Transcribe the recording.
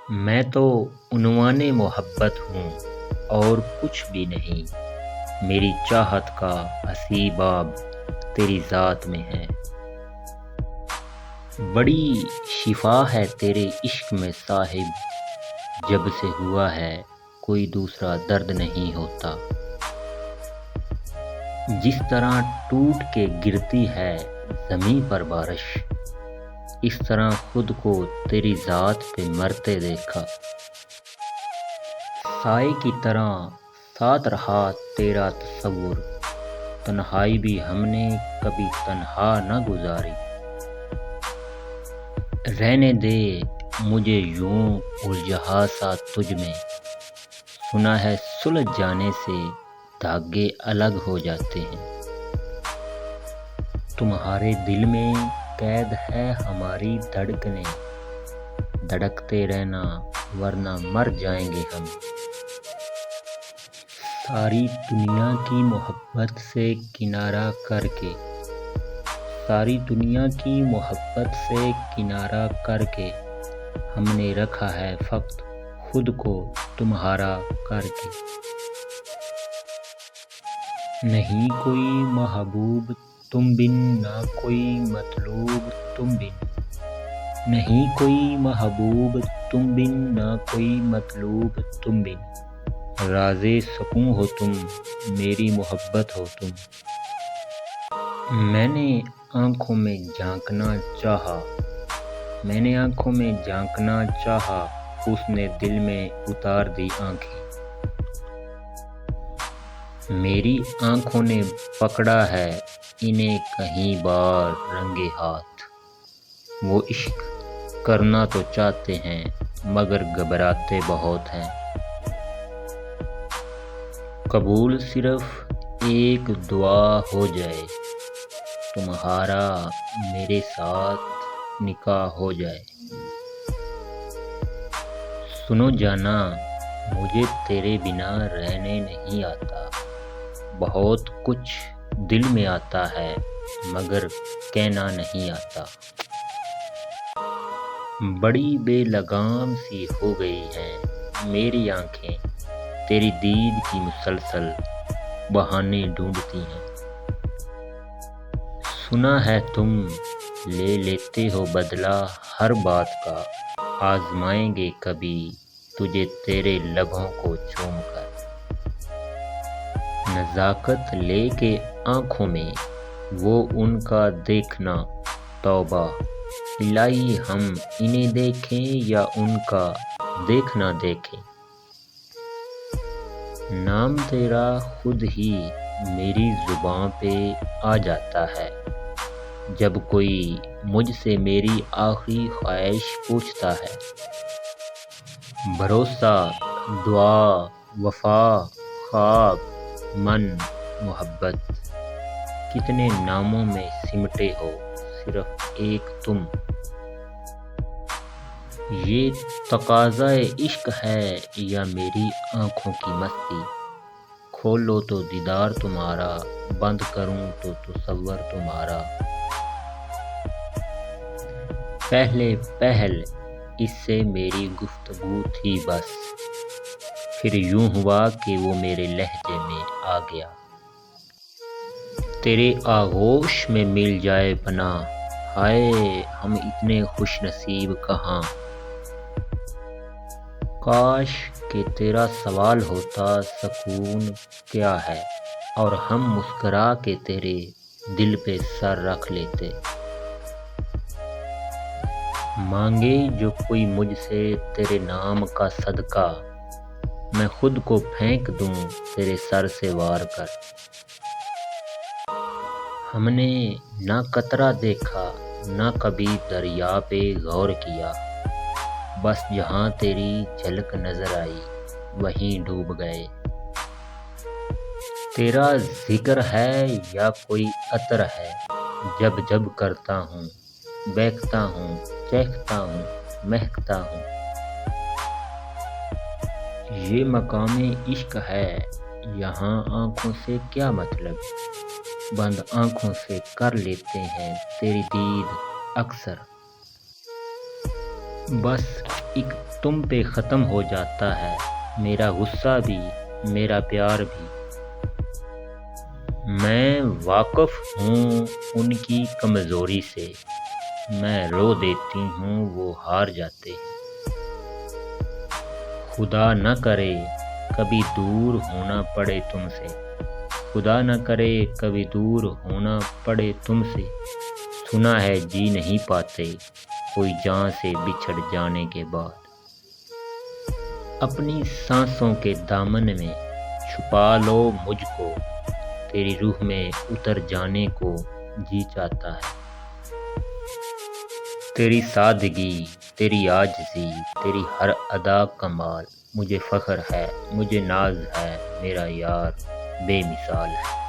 میں تو عنوان محبت ہوں اور کچھ بھی نہیں، میری چاہت کا حسیں باب تیری ذات میں ہے۔ بڑی شفا ہے تیرے عشق میں صاحب، جب سے ہوا ہے کوئی دوسرا درد نہیں ہوتا۔ جس طرح ٹوٹ کے گرتی ہے زمیں پر بارش، اس طرح خود کو تیری ذات پہ مرتے دیکھا۔ سائے کی طرح ساتھ رہا تیرا تصور، تنہائی بھی ہم نے کبھی تنہا نہ گزاری۔ رہنے دے مجھے یوں الجھا سا تجھ میں، سنا ہے سلجھ جانے سے دھاگے الگ ہو جاتے ہیں۔ تمہارے دل میں قید ہے ہماری دھڑکنیں، دھڑکتے رہنا ورنہ مر جائیں گے ہم۔ ساری دنیا کی محبت سے کنارہ کر کے، ساری دنیا کی محبت سے کنارہ کر کے، ہم نے رکھا ہے فقط خود کو تمہارا کر کے۔ نہیں کوئی محبوب تم بن، نہ کوئی مطلوب تم بن، نہیں کوئی محبوب تم بن، نہ کوئی مطلوب تم بن۔ راز سکون ہو تم، میری محبت ہو تم۔ میں نے آنکھوں میں جھانکنا چاہا، میں نے آنکھوں میں جھانکنا چاہا، اس نے دل میں اتار دی آنکھیں۔ میری آنکھوں نے پکڑا ہے انہیں کہیں بار رنگے ہاتھ۔ وہ عشق کرنا تو چاہتے ہیں مگر گھبراتے بہت ہیں۔ قبول صرف ایک دعا ہو جائے، تمہارا میرے ساتھ نکاح ہو جائے۔ سنو جانا مجھے تیرے بنا رہنے نہیں آتا، بہت کچھ دل میں آتا ہے مگر کہنا نہیں آتا۔ بڑی بے لگام سی ہو گئی ہیں میری آنکھیں، تیری دید کی مسلسل بہانے ڈھونڈتی ہیں۔ سنا ہے تم لے لیتے ہو بدلہ ہر بات کا، آزمائیں گے کبھی تجھے تیرے لبوں کو چوم کر۔ نزاکت لے کے آنکھوں میں وہ ان کا دیکھنا توبہ، الہی ہم انہیں دیکھیں یا ان کا دیکھنا دیکھیں۔ نام تیرا خود ہی میری زباں پہ آ جاتا ہے، جب کوئی مجھ سے میری آخری خواہش پوچھتا ہے۔ بھروسہ، دعا، وفا، خواب، من، محبت، کتنے ناموں میں سمٹے ہو صرف ایک تم۔ یہ تقاضائے عشق ہے یا میری آنکھوں کی مستی، کھولو تو دیدار تمہارا، بند کروں تو تصور تمہارا۔ پہلے پہل اس سے میری گفتگو تھی بس، پھر یوں ہوا کہ وہ میرے لہجے میں آ گیا۔ تیرے آغوش میں مل جائے پناہ، ہائے ہم اتنے خوش نصیب کہاں۔ کاش کہ تیرا سوال ہوتا سکون کیا ہے، اور ہم مسکرا کے تیرے دل پہ سر رکھ لیتے۔ مانگے جو کوئی مجھ سے تیرے نام کا صدقہ، میں خود کو پھینک دوں تیرے سر سے وار کر۔ ہم نے نہ قطرہ دیکھا نہ کبھی دریا پہ غور کیا، بس جہاں تیری جھلک نظر آئی وہیں ڈوب گئے۔ تیرا ذکر ہے یا کوئی عطر ہے، جب جب کرتا ہوں بہکتا ہوں، چہکتا ہوں، مہکتا ہوں۔ یہ مقام عشق ہے، یہاں آنکھوں سے کیا مطلب، بند آنکھوں سے کر لیتے ہیں تیری دید اکثر۔ بس ایک تم پہ ختم ہو جاتا ہے میرا غصہ بھی میرا پیار بھی۔ میں واقف ہوں ان کی کمزوری سے، میں رو دیتی ہوں وہ ہار جاتے ہیں۔ خدا نہ کرے کبھی دور ہونا پڑے تم سے، خدا نہ کرے کبھی دور ہونا پڑے تم سے۔ سنا ہے جی نہیں پاتے کوئی جان سے بچھڑ جانے کے بعد۔ اپنی سانسوں کے دامن میں چھپا لو مجھ کو، تیری روح میں اتر جانے کو جی چاہتا ہے۔ تیری سادگی، تیری عاجزی، تیری ہر ادا کمال، مجھے فخر ہے، مجھے ناز ہے، میرا یار بے مثال ہے۔